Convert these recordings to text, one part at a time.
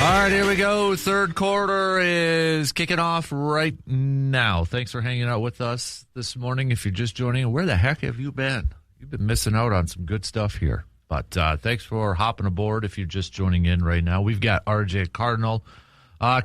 All right, here we go. Third quarter is kicking off right now. Thanks for hanging out with us this morning. If you're just joining, where the heck have you been? You've been missing out on some good stuff here. But thanks for hopping aboard if you're just joining in right now. We've got RJ Cardinal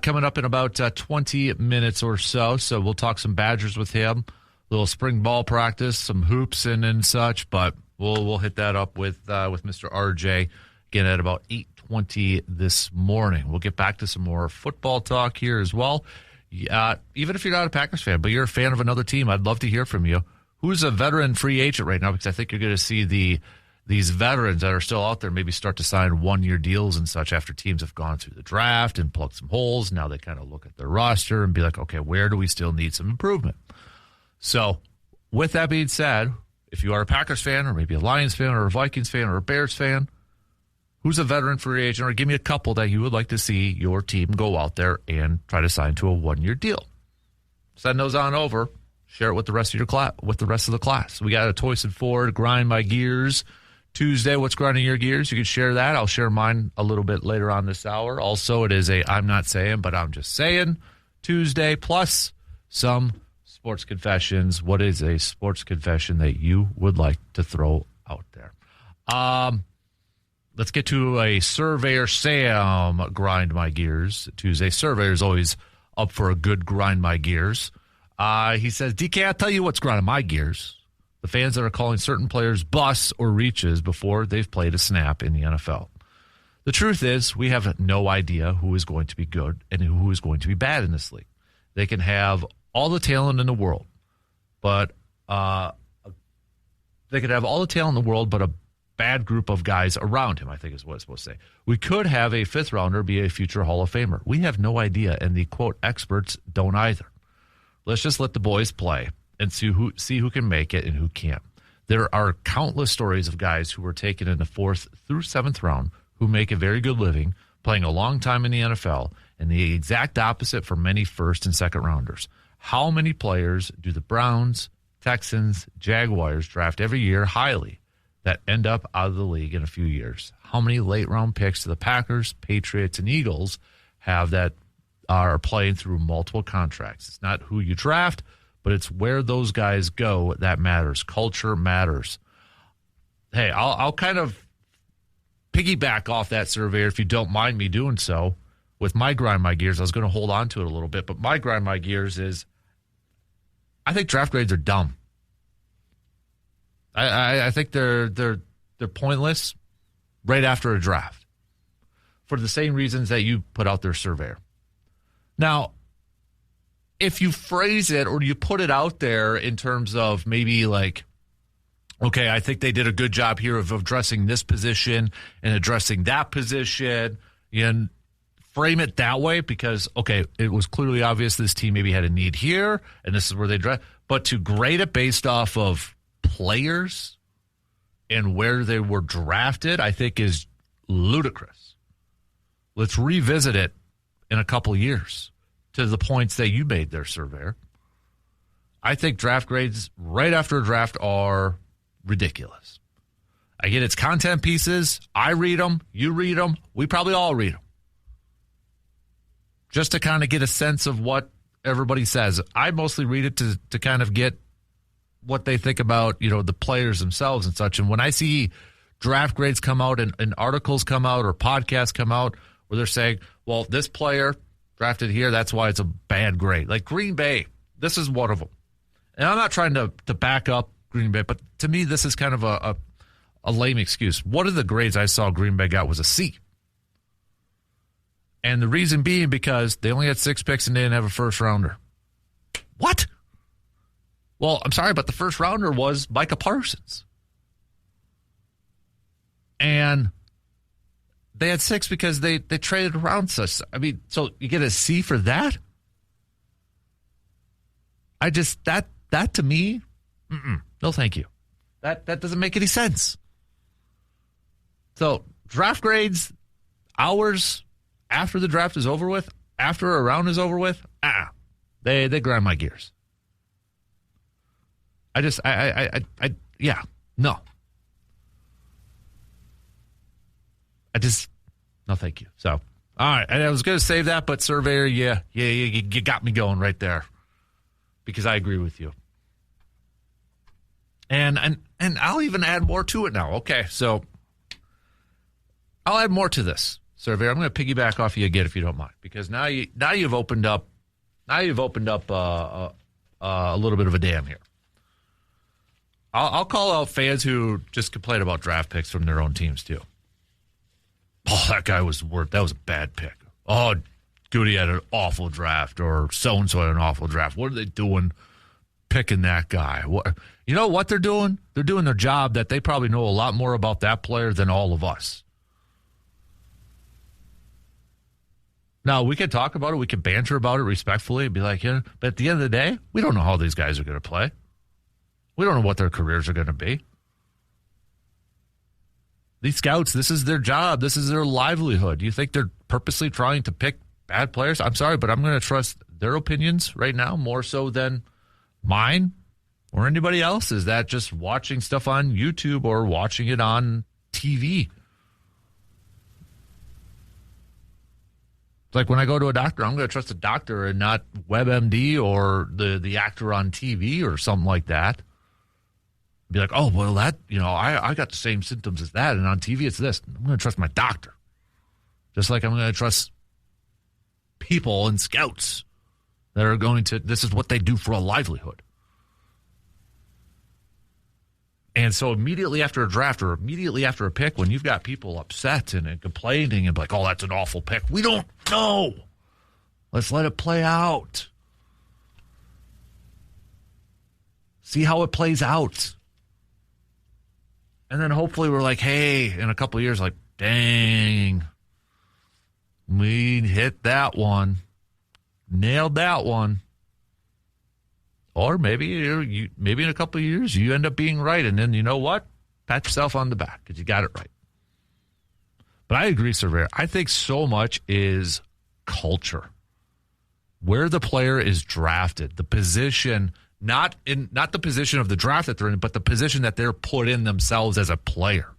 coming up in about 20 minutes or so. So we'll talk some Badgers with him, a little spring ball practice, some hoops and such. But we'll hit that up with Mr. RJ again at about 8:20 this morning. We'll get back to some more football talk here as well. Even if you're not a Packers fan, but you're a fan of another team, I'd love to hear from you. Who's a veteran free agent right now? Because I think you're going to see these veterans that are still out there maybe start to sign one-year deals and such after teams have gone through the draft and plugged some holes. Now they kind of look at their roster and be like, okay, where do we still need some improvement? So with that being said, if you are a Packers fan or maybe a Lions fan or a Vikings fan or a Bears fan, who's a veteran free agent, or give me a couple that you would like to see your team go out there and try to sign to a one-year deal. Send those on over. Share it with the rest of your class. With the rest of the class, we got a Toyson Ford Grind My Gears Tuesday. What's grinding your gears? You can share that. I'll share mine a little bit later on this hour. Also, it is a I'm not saying, but I'm just saying Tuesday, plus some sports confessions. What is a sports confession that you would like to throw out there? Let's get to a Surveyor Sam Grind My Gears Tuesday. Surveyor's always up for a good Grind My Gears. He says, DK, I'll tell you what's grinding my gears. The fans that are calling certain players busts or reaches before they've played a snap in the NFL. The truth is, we have no idea who is going to be good and who is going to be bad in this league. They can have all the talent in the world, but a bad group of guys around him, I think is what it's supposed to say. We could have a fifth rounder be a future Hall of Famer. We have no idea, and the, quote, experts don't either. Let's just let the boys play and see who can make it and who can't. There are countless stories of guys who were taken in the 4th through 7th round who make a very good living playing a long time in the NFL, and the exact opposite for many first and second rounders. How many players do the Browns, Texans, Jaguars draft every year highly that end up out of the league in a few years? How many late-round picks do the Packers, Patriots, and Eagles have that are playing through multiple contracts? It's not who you draft, but it's where those guys go that matters. Culture matters. Hey, I'll kind of piggyback off that, Surveyor, if you don't mind me doing so, with my Grind My Gears. I was going to hold on to it a little bit, but my Grind My Gears is I think draft grades are dumb. I think they're pointless right after a draft for the same reasons that you put out there, Surveyor. Now, if you phrase it or you put it out there in terms of maybe like, okay, I think they did a good job here of addressing this position and addressing that position, and frame it that way because, okay, it was clearly obvious this team maybe had a need here and this is where they draft. But to grade it based off of players and where they were drafted, I think is ludicrous. Let's revisit it in a couple years to the points that you made there, Surveyor. I think draft grades right after a draft are ridiculous. I get it's content pieces. I read them. You read them. We probably all read them. Just to kind of get a sense of what everybody says. I mostly read it to kind of get what they think about, the players themselves and such. And when I see draft grades come out and articles come out or podcasts come out where they're saying, well, this player drafted here, that's why it's a bad grade. Like Green Bay, this is one of them. And I'm not trying to back up Green Bay, but to me, this is kind of a lame excuse. One of the grades I saw Green Bay got was a C. And the reason being because they only had 6 picks and they didn't have a first rounder. What? Well, I'm sorry, but the first rounder was Micah Parsons. And they had 6 because they traded around such. I mean, so you get a C for that? That to me, no thank you. That doesn't make any sense. So draft grades, hours after the draft is over with, after a round is over with, they grind my gears. No. No, thank you. So All right, and I was going to save that, but Surveyor, you got me going right there because I agree with you. And I'll even add more to it now. Okay, so I'll add more to this, Surveyor. I'm going to piggyback off you again if you don't mind, because now you've opened up a little bit of a dam here. I'll call out fans who just complain about draft picks from their own teams too. Oh, that guy that was a bad pick. Oh, Goody had an awful draft, or so-and-so had an awful draft. What are they doing picking that guy? What, you know what they're doing? They're doing their job that they probably know a lot more about that player than all of us. Now, we can talk about it. We can banter about it respectfully and be like, yeah, but at the end of the day, we don't know how these guys are going to play. We don't know what their careers are going to be. These scouts, this is their job. This is their livelihood. You think they're purposely trying to pick bad players? I'm sorry, but I'm going to trust their opinions right now more so than mine or anybody else's. That just watching stuff on YouTube or watching it on TV. It's like when I go to a doctor, I'm going to trust a doctor and not WebMD or the actor on TV or something like that. Be like, oh, well, that, I got the same symptoms as that, and on TV it's this. I'm going to trust my doctor. Just like I'm going to trust people and scouts that are going to, this is what they do for a livelihood. And so immediately after a draft or immediately after a pick, when you've got people upset and complaining and like, oh, that's an awful pick, we don't know. Let's let it play out. See how it plays out. And then hopefully we're like, hey, in a couple of years, like, dang, we hit that one. Nailed that one. Or maybe maybe in a couple of years you end up being right, and then you know what? Pat yourself on the back because you got it right. But I agree, Surveyor. I think so much is culture. Where the player is drafted, the position, not the position of the draft that they're in, but the position that they're put in themselves as a player.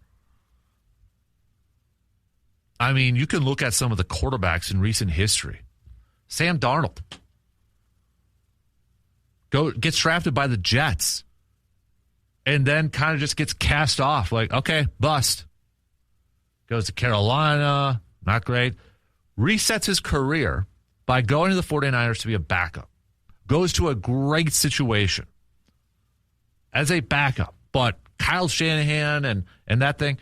I mean, you can look at some of the quarterbacks in recent history. Sam Darnold gets drafted by the Jets and then kind of just gets cast off like, okay, bust. Goes to Carolina, not great. Resets his career by going to the 49ers to be a backup. Goes to a great situation as a backup, but Kyle Shanahan and that thing.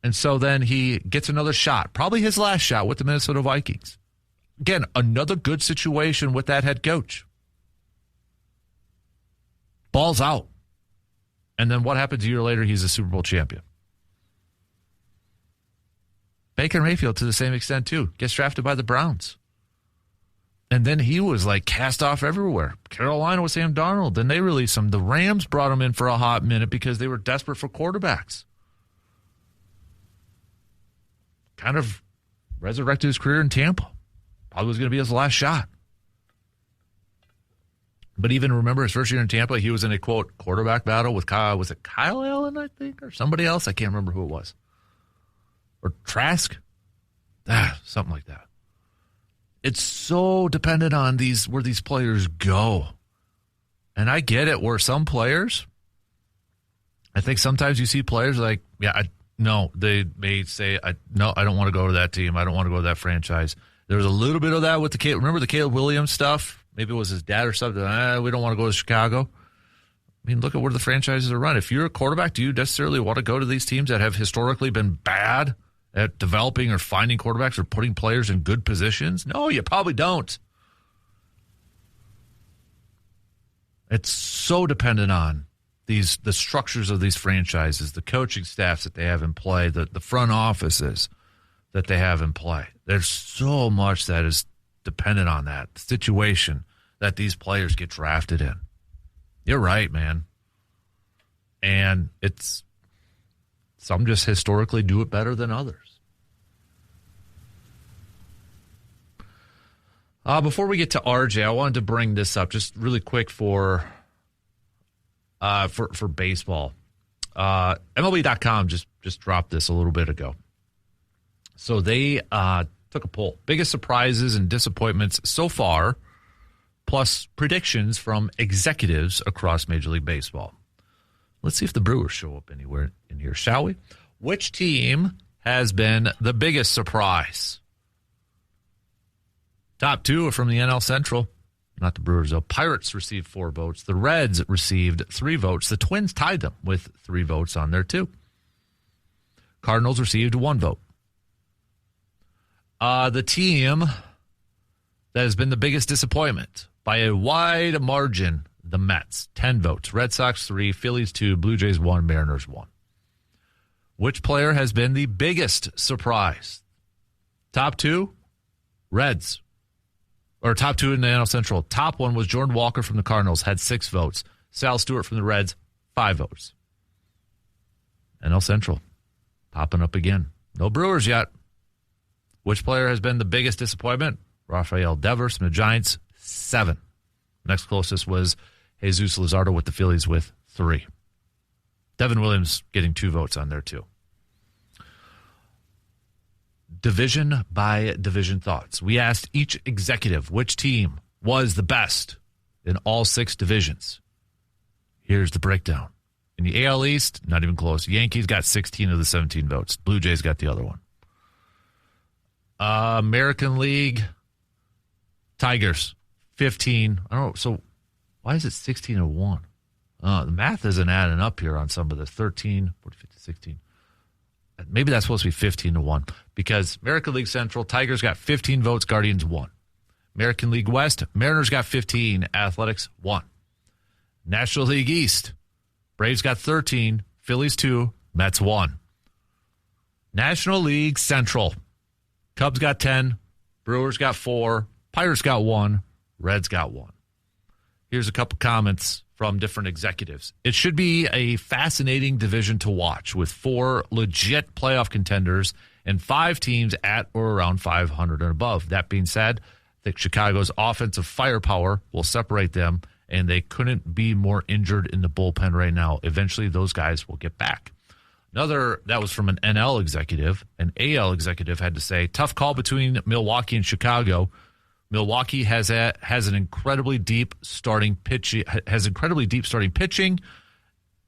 And so then he gets another shot, probably his last shot with the Minnesota Vikings. Again, another good situation with that head coach. Balls out. And then what happens a year later? He's a Super Bowl champion. Baker Mayfield to the same extent too. Gets drafted by the Browns. And then he was like cast off everywhere. Carolina with Sam Darnold. Then they released him. The Rams brought him in for a hot minute because they were desperate for quarterbacks. Kind of resurrected his career in Tampa. Probably was going to be his last shot. But even remember his first year in Tampa, he was in a, quote, quarterback battle with Kyle. Was it Kyle Allen, I think, or somebody else? I can't remember who it was. Or Trask? Something like that. It's so dependent on where these players go. And I get it, where some players, I think sometimes you see players like, they may say, no, I don't want to go to that team. I don't want to go to that franchise. There was a little bit of that with remember the Caleb Williams stuff? Maybe it was his dad or something. We don't want to go to Chicago. I mean, look at where the franchises are run. If you're a quarterback, do you necessarily want to go to these teams that have historically been bad at developing or finding quarterbacks or putting players in good positions? No, you probably don't. It's so dependent on the structures of these franchises, the coaching staffs that they have in play, the front offices that they have in play. There's so much that is dependent on that situation that these players get drafted in. You're right, man. And some just historically do it better than others. Before we get to RJ, I wanted to bring this up just really quick for baseball. MLB.com just dropped this a little bit ago. So they took a poll. Biggest surprises and disappointments so far, plus predictions from executives across Major League Baseball. Let's see if the Brewers show up anywhere in here, shall we? Which team has been the biggest surprise? Top two are from the NL Central. Not the Brewers, though. Pirates received 4 votes. The Reds received 3 votes. The Twins tied them with 3 votes on there, too. Cardinals received 1 vote. The team that has been the biggest disappointment by a wide margin, the Mets, 10 votes. Red Sox 3, Phillies 2, Blue Jays 1, Mariners 1. Which player has been the biggest surprise? Top 2, Reds. Or top 2 in the NL Central. Top 1 was Jordan Walker from the Cardinals, had 6 votes. Sal Stewart from the Reds, 5 votes. NL Central, popping up again. No Brewers yet. Which player has been the biggest disappointment? Rafael Devers from the Giants, 7. Next closest was Jesus Luzardo with the Phillies with 3. Devin Williams getting 2 votes on there, too. Division by division thoughts. We asked each executive which team was the best in all 6 divisions. Here's the breakdown. In the AL East, not even close. Yankees got 16 of the 17 votes. Blue Jays got the other one. American League, Tigers, 15. I don't know. So why is it 16 to 1? The math isn't adding up here on some of the 13, 14, 15, 16. Maybe that's supposed to be 15 to 1 because American League Central, Tigers got 15 votes, Guardians 1. American League West, Mariners got 15, Athletics 1. National League East, Braves got 13, Phillies 2, Mets 1. National League Central, Cubs got 10, Brewers got 4, Pirates got 1, Reds got 1. Here's a couple comments from different executives. It should be a fascinating division to watch with 4 legit playoff contenders and 5 teams at or around 500 and above. That being said, I think Chicago's offensive firepower will separate them, and they couldn't be more injured in the bullpen right now. Eventually, those guys will get back. Another, that was from an NL executive. An AL executive had to say, tough call between Milwaukee and Chicago. Milwaukee has an incredibly deep starting pitching,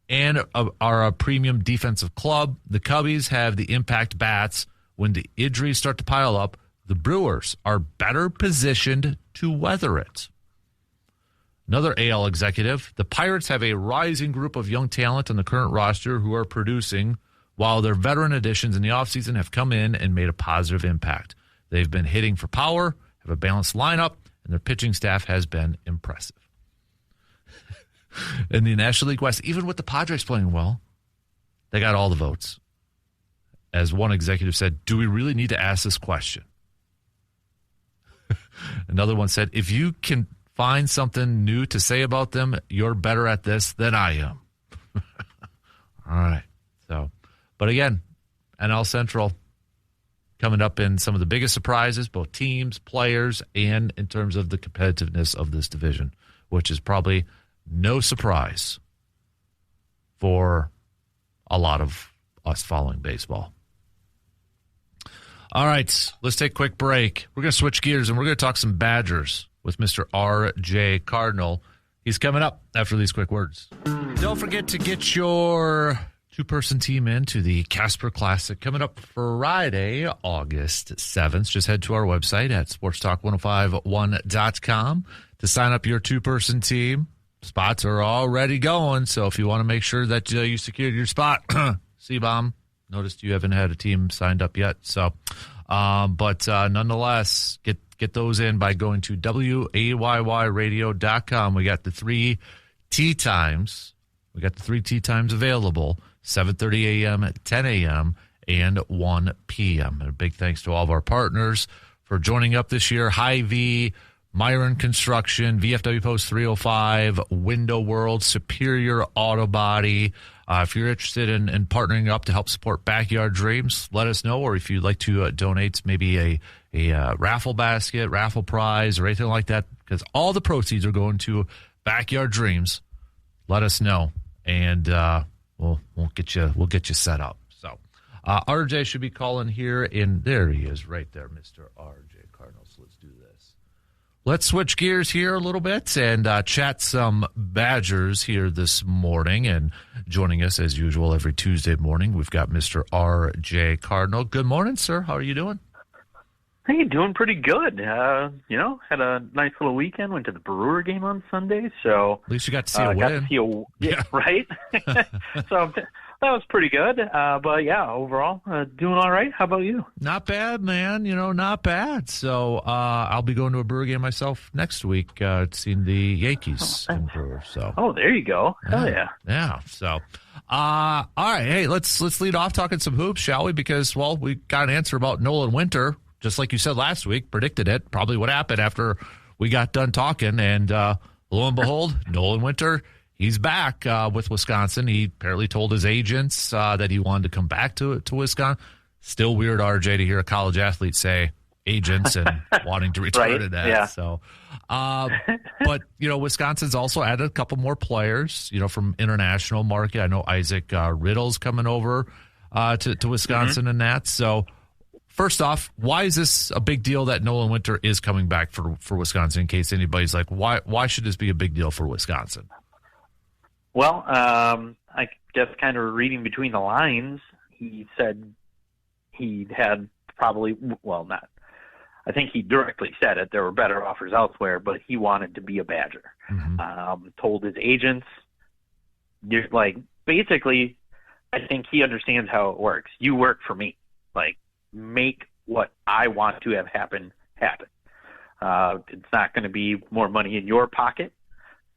and are a premium defensive club. The Cubbies have the impact bats. When the injuries start to pile up, the Brewers are better positioned to weather it. Another AL executive, the Pirates have a rising group of young talent on the current roster who are producing, while their veteran additions in the offseason have come in and made a positive impact. They've been hitting for power, have a balanced lineup, and their pitching staff has been impressive. In the National League West, even with the Padres playing well, they got all the votes. As one executive said, do we really need to ask this question? Another one said, if you can find something new to say about them, you're better at this than I am. All right. So, but again, NL Central coming up in some of the biggest surprises, both teams, players, and in terms of the competitiveness of this division, which is probably no surprise for a lot of us following baseball. All right, let's take a quick break. We're going to switch gears, and we're going to talk some Badgers with Mr. R.J. Cardinal. He's coming up after these quick words. Don't forget to get your two-person team into the Casper Classic coming up Friday, August 7th. Just head to our website at sportstalk1051.com to sign up your two-person team. Spots are already going, so if you want to make sure that you secured your spot, C-Bomb, noticed you haven't had a team signed up yet. So, but nonetheless, get those in by going to WAYYradio.com. We got the 3 tee times. We got the 3 tee times available, 7:30 a.m., 10 a.m., and 1 p.m. And a big thanks to all of our partners for joining up this year. Hy-Vee, Myron Construction, VFW Post 305, Window World, Superior Auto Body. If you're interested in partnering up to help support Backyard Dreams, let us know. Or if you'd like to donate maybe a raffle basket, raffle prize, or anything like that, because all the proceeds are going to Backyard Dreams, let us know, and we'll get you set up. So RJ should be calling here, and there he is right there, Mr. RJ Cardinals. Let's do this. Let's switch gears here a little bit and chat some Badgers here this morning. And joining us, as usual, every Tuesday morning, we've got Mr. RJ Cardinal. Good morning, sir. How are you doing? Hey, doing pretty good. Had a nice little weekend. Went to the Brewer game on Sunday, so at least you got to see a win. Yeah, right. So that was pretty good. But yeah, overall, doing all right. How about you? Not bad, man. Not bad. So I'll be going to a Brewer game myself next week, seeing the Yankees and Brewers. So there you go. Hell yeah. Yeah. So all right. Hey, let's lead off talking some hoops, shall we? Because we got an answer about Nolan Winter. Just like you said last week, predicted it, probably what happened after we got done talking. And lo and behold, Nolan Winter, he's back with Wisconsin. He apparently told his agents that he wanted to come back to Wisconsin. Still weird, RJ, to hear a college athlete say agents and wanting to return right? to that. Yeah. So, but, Wisconsin's also added a couple more players, from international market. I know Isaac Riddle's coming over to Wisconsin and that. So, first off, why is this a big deal that Nolan Winter is coming back for Wisconsin? In case anybody's like, why should this be a big deal for Wisconsin? Well, I guess kind of reading between the lines, he said he had not. I think he directly said it. There were better offers elsewhere, but he wanted to be a Badger. Mm-hmm. Told his agents, basically, I think he understands how it works. You work for me, make what I want to have happen. It's not going to be more money in your pocket,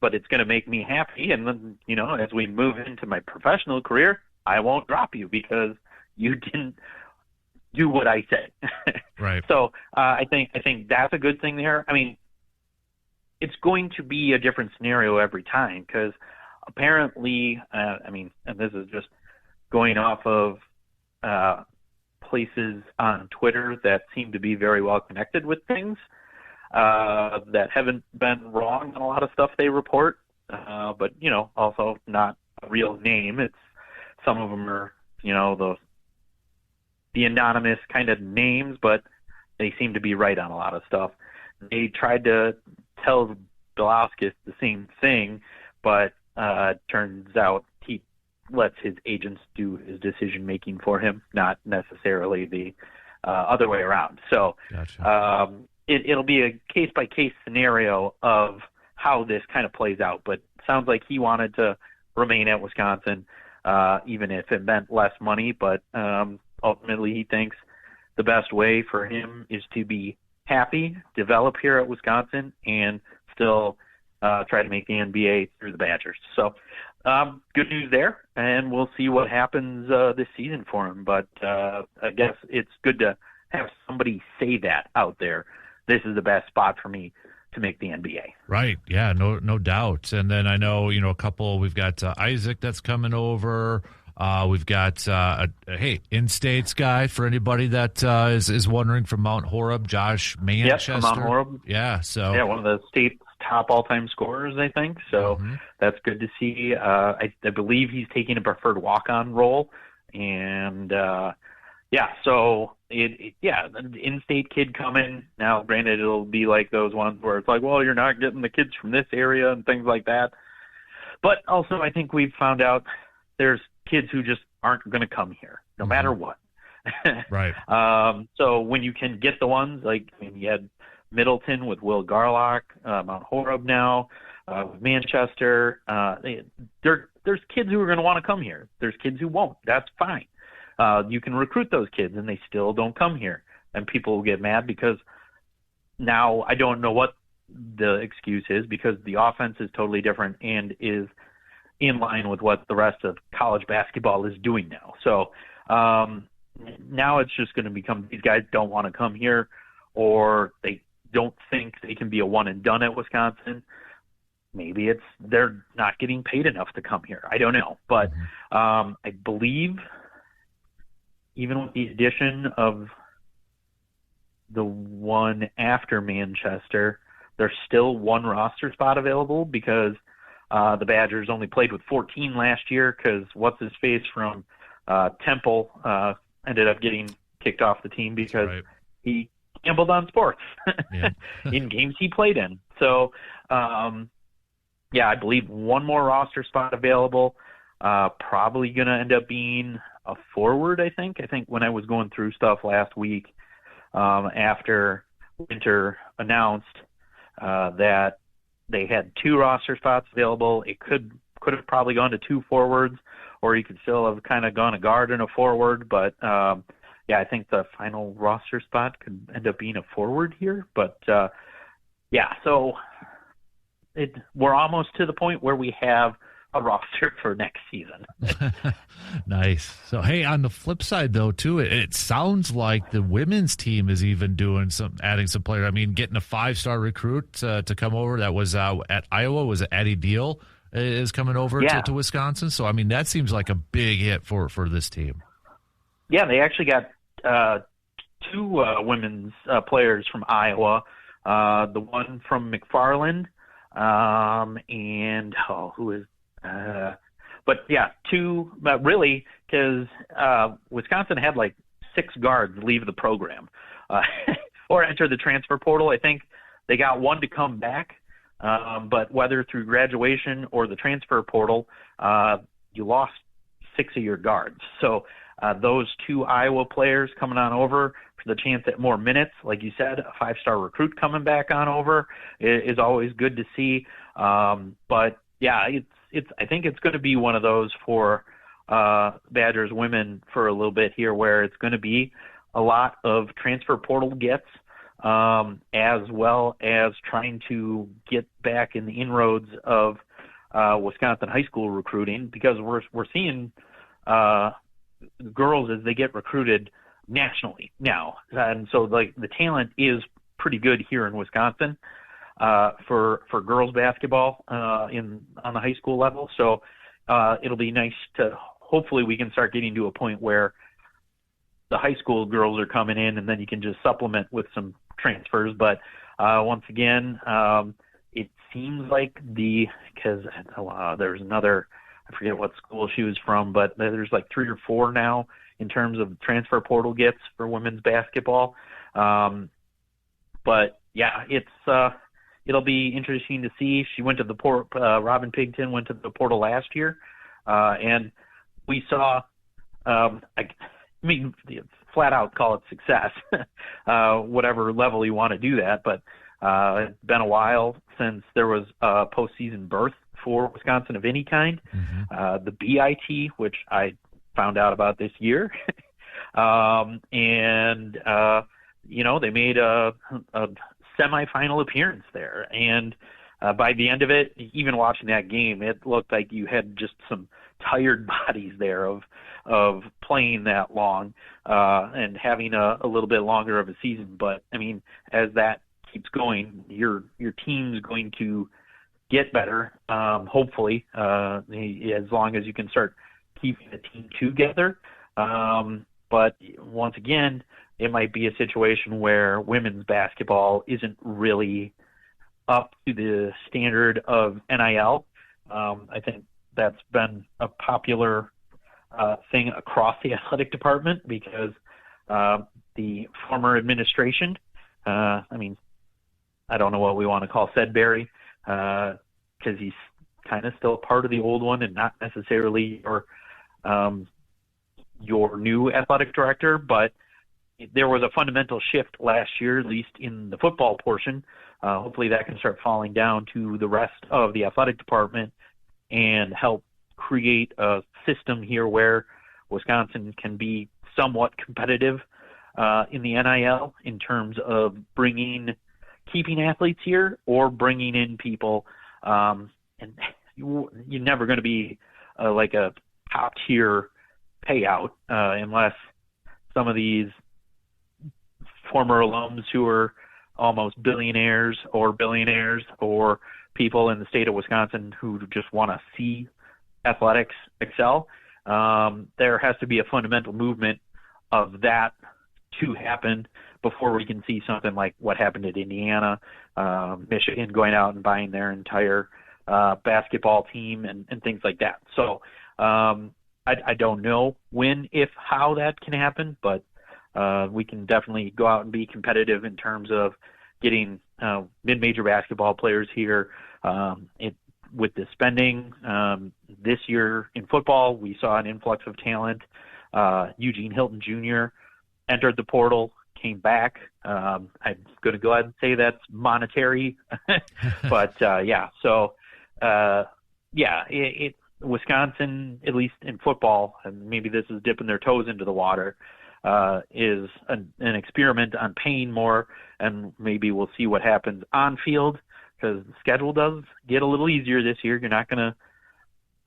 but it's going to make me happy. And then, as we move into my professional career, I won't drop you because you didn't do what I said. Right. So I think that's a good thing there. I mean, it's going to be a different scenario every time because apparently, and this is just going off of places on Twitter that seem to be very well connected with things that haven't been wrong on a lot of stuff they report, but also not a real name. It's some of them are the anonymous kind of names, but they seem to be right on a lot of stuff. They tried to tell Bielauskas the same thing, but turns out he lets his agents do his decision making for him, not necessarily the other way around. So gotcha. It'll be a case by case scenario of how this kind of plays out. But it sounds like he wanted to remain at Wisconsin, even if it meant less money. But ultimately, he thinks the best way for him is to be happy, develop here at Wisconsin, and still try to make the NBA through the Badgers. So good news there, and we'll see what happens this season for him. But I guess it's good to have somebody say that out there. This is the best spot for me to make the NBA. Right. Yeah, no doubt. And then I know, a couple, we've got Isaac that's coming over. We've got in-states guy for anybody that is wondering from Mount Horeb, Josh Manchester. Yep, from Mount Horeb. Yeah, so one of the state's top all-time scorers, I think. So that's good to see. I believe he's taking a preferred walk-on role, and so the in-state kid coming. Now, granted, it'll be like those ones where it's like, well, you're not getting the kids from this area and things like that. But also, I think we've found out there's kids who just aren't going to come here, no matter what. Right. So when you can get the ones, you had Middleton with Will Garlock, Mount Horeb now, with Manchester. There's kids who are going to want to come here. There's kids who won't. That's fine. You can recruit those kids, and they still don't come here. And people will get mad because now I don't know what the excuse is because the offense is totally different and is in line with what the rest of college basketball is doing now. So now it's just going to become these guys don't want to come here, or they don't think they can be a one and done at Wisconsin. Maybe it's they're not getting paid enough to come here. I don't know. But I believe even with the addition of the one after Manchester, there's still one roster spot available because the Badgers only played with 14 last year because what's-his-face from Temple ended up getting kicked off the team because Right. he gambled on sports Yeah. in games he played in. So, I believe one more roster spot available. Probably going to end up being a forward, I think. I think when I was going through stuff last week, after Winter announced that they had 2 roster spots available, it could have probably gone to 2 forwards, or you could still have kind of gone a guard and a forward. But I think the final roster spot could end up being a forward here. But so we're almost to the point where we have a roster for next season. Nice. So, hey, on the flip side, though, too, it sounds like the women's team is even adding some players. I mean, getting a 5-star recruit to come over that was at Iowa. Was it Addie Deal is coming over to Wisconsin? So, I mean, that seems like a big hit for this team. Yeah, they actually got 2 women's players from Iowa. The one from McFarland, and who is but yeah, 2 really, because Wisconsin had like 6 guards leave the program or enter the transfer portal. I think they got 1 to come back, but whether through graduation or the transfer portal, you lost 6 of your guards. So those 2 Iowa players coming on over for the chance at more minutes, like you said, a 5-star recruit coming back on over is always good to see. But yeah, I think it's going to be one of those for Badgers women for a little bit here, where it's going to be a lot of transfer portal gets, as well as trying to get back in the inroads of Wisconsin high school recruiting, because we're seeing girls as they get recruited nationally now, and so like the talent is pretty good here in Wisconsin. For girls basketball on the high school level. So it'll be nice to, hopefully we can start getting to a point where the high school girls are coming in, and then you can just supplement with some transfers. But once again, it seems like because there's another, I forget what school she was from, but there's like 3 or 4 now in terms of transfer portal gets for women's basketball. But yeah, it'll be interesting to see. She went to the Robin Pigton went to the portal last year, and we saw, flat out call it success, whatever level you want to do that. But it's been a while since there was a postseason berth for Wisconsin of any kind. Mm-hmm. The BIT, which I found out about this year, and they made a semifinal appearance there, and by the end of it, even watching that game, it looked like you had just some tired bodies there of playing that long and having a little bit longer of a season. But I mean, as that keeps going, your team's going to get better, hopefully, as long as you can start keeping the team together. But once again, it might be a situation where women's basketball isn't really up to the standard of NIL. I think that's been a popular thing across the athletic department because the former administration, I don't know what we want to call Sedberry, because he's kind of still part of the old one and not necessarily your new athletic director, but there was a fundamental shift last year, at least in the football portion. Hopefully that can start falling down to the rest of the athletic department and help create a system here where Wisconsin can be somewhat competitive in the NIL in terms of keeping athletes here or bringing in people. And you're never going to be like a top tier payout unless some of these former alums who are almost billionaires or people in the state of Wisconsin who just want to see athletics excel. There has to be a fundamental movement of that to happen before we can see something like what happened at Indiana, Michigan going out and buying their entire basketball team and things like that. So I don't know when, if, how that can happen, but we can definitely go out and be competitive in terms of getting mid-major basketball players here. With the spending this year in football, we saw an influx of talent. Eugene Hilton Jr. entered the portal, came back. I'm going to go ahead and say that's monetary, but Wisconsin, at least in football, and maybe this is dipping their toes into the water, is an experiment on paying more, and maybe we'll see what happens on field, because the schedule does get a little easier this year. You're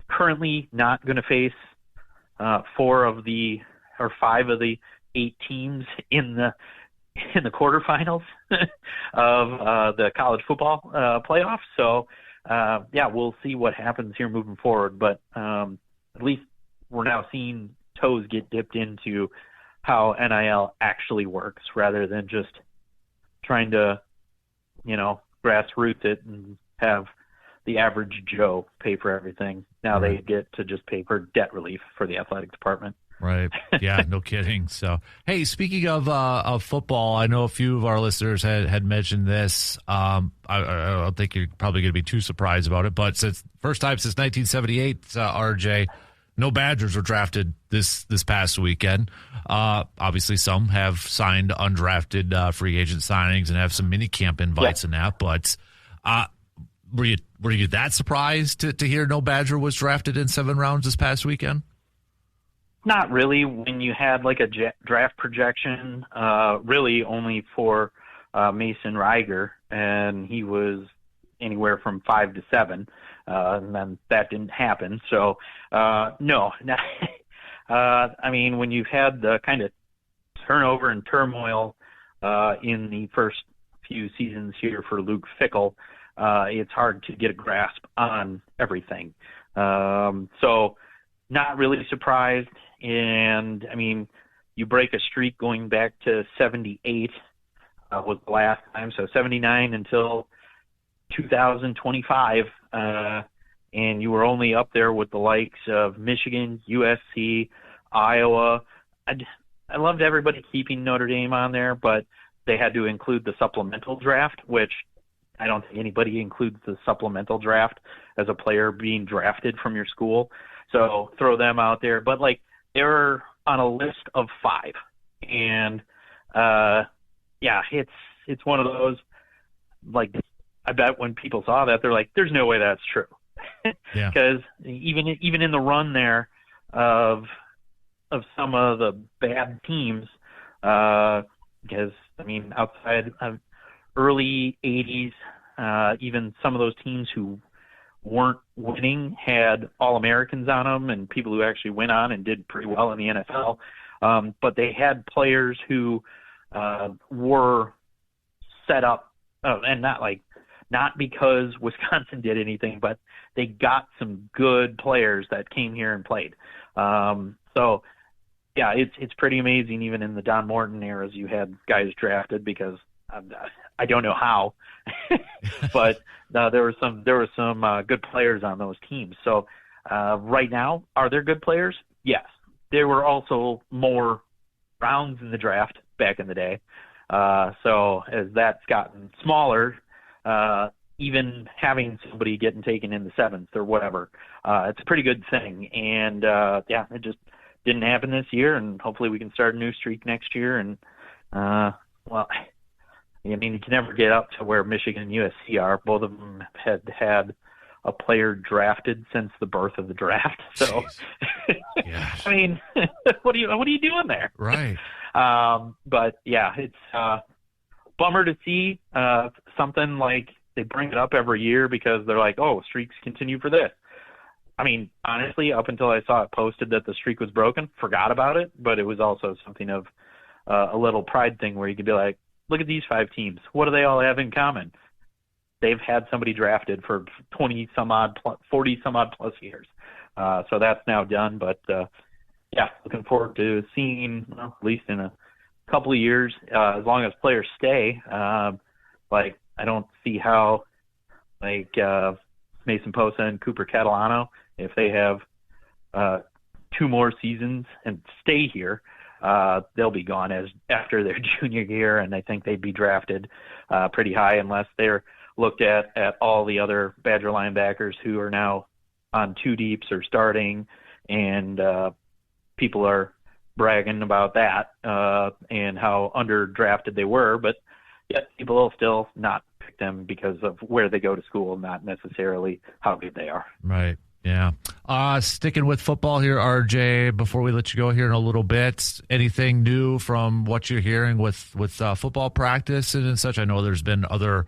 currently not going to face 5 of the 8 teams in the quarterfinals of the college football playoffs. So, we'll see what happens here moving forward. But at least we're now seeing toes get dipped into how NIL actually works, rather than just trying to, grassroots it and have the average Joe pay for everything. Now They get to just pay for debt relief for the athletic department. Right. Yeah, no kidding. So, hey, speaking of football, I know a few of our listeners had mentioned this. I don't think you're probably going to be too surprised about it, but first time since 1978, RJ, no Badgers were drafted this past weekend. Obviously, some have signed undrafted free agent signings and have some mini camp invites and that. But were you that surprised to hear no Badger was drafted in 7 rounds this past weekend? Not really. When you had like a draft projection, really only for Mason Reiger, and he was anywhere from 5 to 7. And then that didn't happen. So, no. I mean, when you've had the kind of turnover and turmoil in the first few seasons here for Luke Fickell, it's hard to get a grasp on everything. So, not really surprised. And, I mean, you break a streak going back to 78 was the last time. So, 79 until 2025, and you were only up there with the likes of Michigan, USC, Iowa. I loved everybody keeping Notre Dame on there, but they had to include the supplemental draft, which I don't think anybody includes the supplemental draft as a player being drafted from your school. So throw them out there. But, they're on a list of 5. And, it's one of those, I bet when people saw that, they're like, there's no way that's true. Because even in the run there of some of the bad teams, because, I mean, outside of early 80s, even some of those teams who weren't winning had All-Americans on them and people who actually went on and did pretty well in the NFL. But they had players who were set up, and not because Wisconsin did anything, but they got some good players that came here and played. It's pretty amazing. Even in the Don Morton eras, you had guys drafted because I don't know how, but there were some good players on those teams. So right now, are there good players? Yes. There were also more rounds in the draft back in the day. So as that's gotten smaller, even having somebody getting taken in the 7th or whatever, it's a pretty good thing. And it just didn't happen this year, and hopefully we can start a new streak next year. And you can never get up to where Michigan and USC are. Both of them had a player drafted since the birth of the draft. So, I mean, what are you doing there? Right. It's bummer to see something like they bring it up every year because they're like, oh, streaks continue for this. I mean, honestly, up until I saw it posted that the streak was broken, forgot about it. But it was also something of a little pride thing where you could be like, look at these 5 teams. What do they all have in common? They've had somebody drafted for 40 some odd plus years. So that's now done. But looking forward to seeing, at least in a couple of years, as long as players stay. I don't see how, Mason Posa and Cooper Catalano, if they have 2 more seasons and stay here, they'll be gone after their junior year, and I think they'd be drafted pretty high unless they're looked at all the other Badger linebackers who are now on 2 deeps or starting, and people are bragging about that and how underdrafted they were, but yet people will still not pick them because of where they go to school, not necessarily how good they are. Right. Yeah. Sticking with football here, RJ, before we let you go here in a little bit, anything new from what you're hearing with football practice and such? I know there's been other,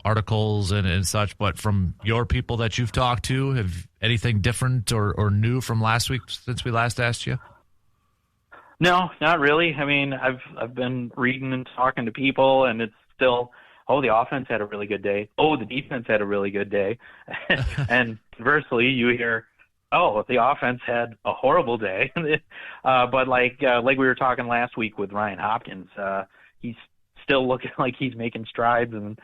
articles and such, but from your people that you've talked to, have anything different or new from last week since we last asked you? No, not really. I mean, I've been reading and talking to people, and it's still, the offense had a really good day. The defense had a really good day. And conversely, you hear, the offense had a horrible day. But like we were talking last week with Ryan Hopkins, he's still looking like he's making strides, and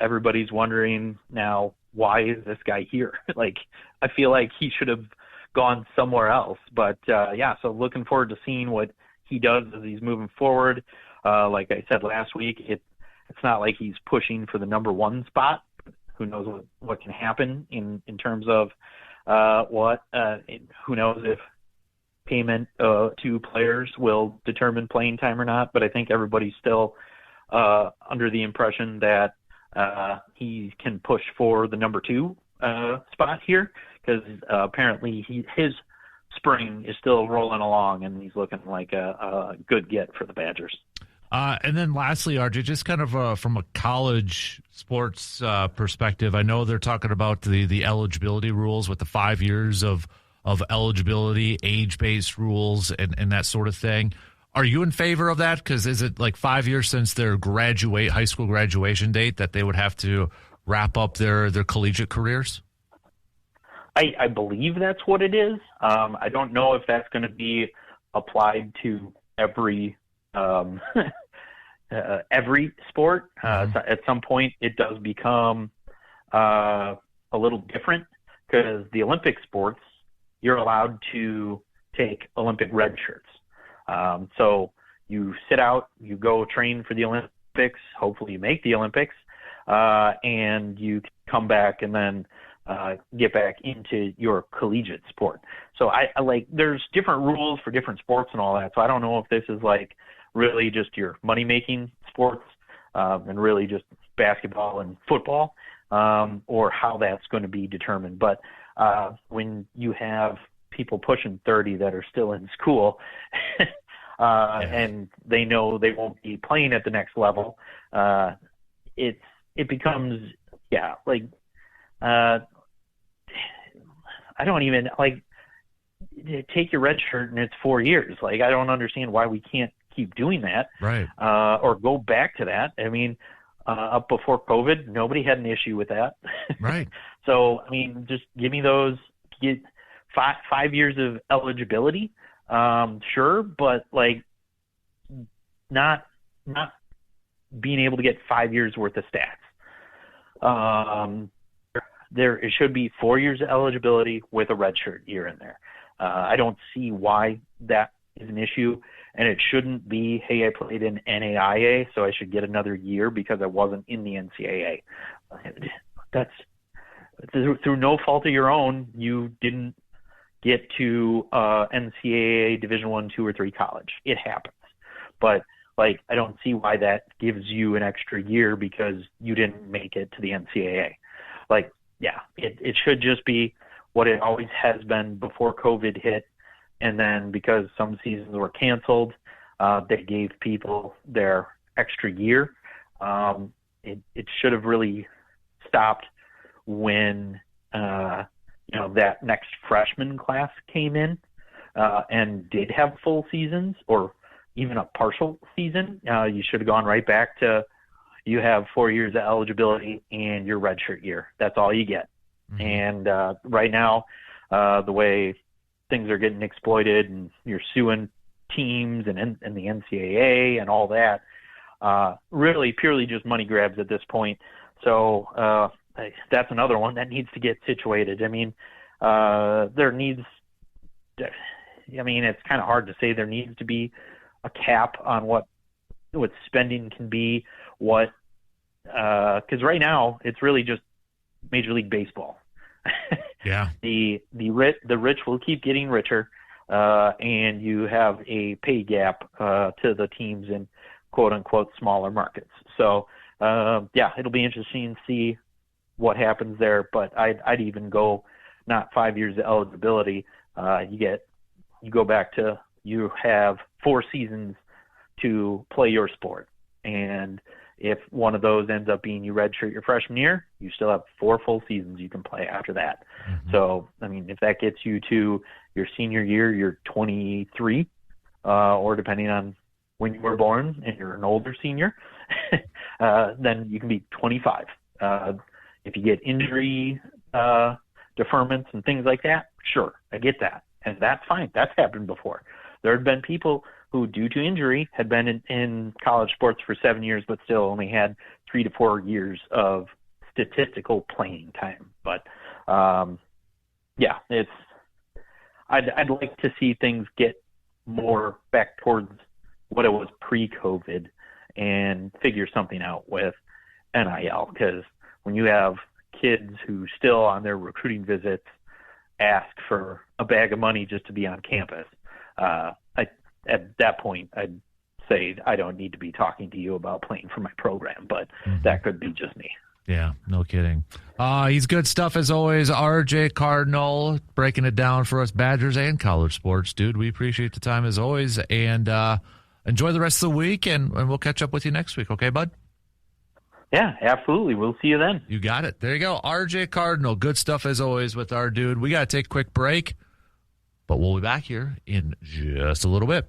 everybody's wondering now, why is this guy here? I feel like he should have gone somewhere else. But so looking forward to seeing what he does as he's moving forward. Like I said last week, it's not like he's pushing for the number 1 spot. Who knows what can happen in terms of who knows if payment to players will determine playing time or not. But I think everybody's still under the impression that he can push for the number 2 spot here, because apparently his spring is still rolling along, and he's looking like a good get for the Badgers. And then lastly, RJ, just kind of from a college sports perspective, I know they're talking about the eligibility rules with the 5 years of eligibility, age-based rules, and that sort of thing. Are you in favor of that? Because is it like 5 years since their high school graduation date that they would have to wrap up their collegiate careers? I believe that's what it is. I don't know if that's going to be applied to every sport. At some point, it does become a little different, because the Olympic sports, you're allowed to take Olympic red shirts. So you sit out, you go train for the Olympics, hopefully you make the Olympics, and you come back and then get back into your collegiate sport. So I there's different rules for different sports and all that. So I don't know if this is really just your money-making sports and really just basketball and football, or how that's going to be determined. But when you have people pushing 30 that are still in school and they know they won't be playing at the next level, it becomes, I don't even take your red shirt and it's 4 years. I don't understand why we can't keep doing that, right? Or go back to that. I mean, up before COVID, nobody had an issue with that, right? So I mean, just give me those. Get 5 years of eligibility, sure, but not being able to get 5 years worth of stats. It should be 4 years of eligibility with a redshirt year in there. I don't see why that is an issue, and it shouldn't be, hey, I played in NAIA, so I should get another year because I wasn't in the NCAA. That's through no fault of your own. You didn't get to NCAA Division I, II, or III college. It happens, but I don't see why that gives you an extra year because you didn't make it to the NCAA. It should just be what it always has been before COVID hit. And then because some seasons were canceled, they gave people their extra year. It should have really stopped when, that next freshman class came in and did have full seasons or even a partial season. You should have gone right back to, you have 4 years of eligibility and your redshirt year. That's all you get. Mm-hmm. And right now, the way things are getting exploited and you're suing teams and the NCAA and all that, really purely just money grabs at this point. So that's another one that needs to get situated. I mean, there needs I mean, it's kind of hard to say there needs to be a cap on what spending can be, because right now it's really just Major League Baseball. Yeah. The rich will keep getting richer, and you have a pay gap to the teams in quote unquote smaller markets. So it'll be interesting to see what happens there. But I'd even go not 5 years of eligibility. You go back to, you have 4 seasons to play your sport, and if one of those ends up being you redshirt your freshman year, you still have 4 full seasons you can play after that. Mm-hmm. So, I mean, if that gets you to your senior year, you're 23, or depending on when you were born and you're an older senior, then you can be 25. If you get injury deferments and things like that, sure, I get that. And that's fine. That's happened before. There have been people who, due to injury, had been in college sports for 7 years, but still only had 3 to 4 years of statistical playing time. But I'd like to see things get more back towards what it was pre-COVID and figure something out with NIL, because when you have kids who still on their recruiting visits ask for a bag of money just to be on campus, at that point, I'd say I don't need to be talking to you about playing for my program, but that could be just me. Yeah, no kidding. He's good stuff as always. RJ Cardinal breaking it down for us, Badgers and college sports. Dude, we appreciate the time as always, and enjoy the rest of the week, and we'll catch up with you next week. Okay, bud? Yeah, absolutely. We'll see you then. You got it. There you go. RJ Cardinal, good stuff as always with our dude. We got to take a quick break, but we'll be back here in just a little bit.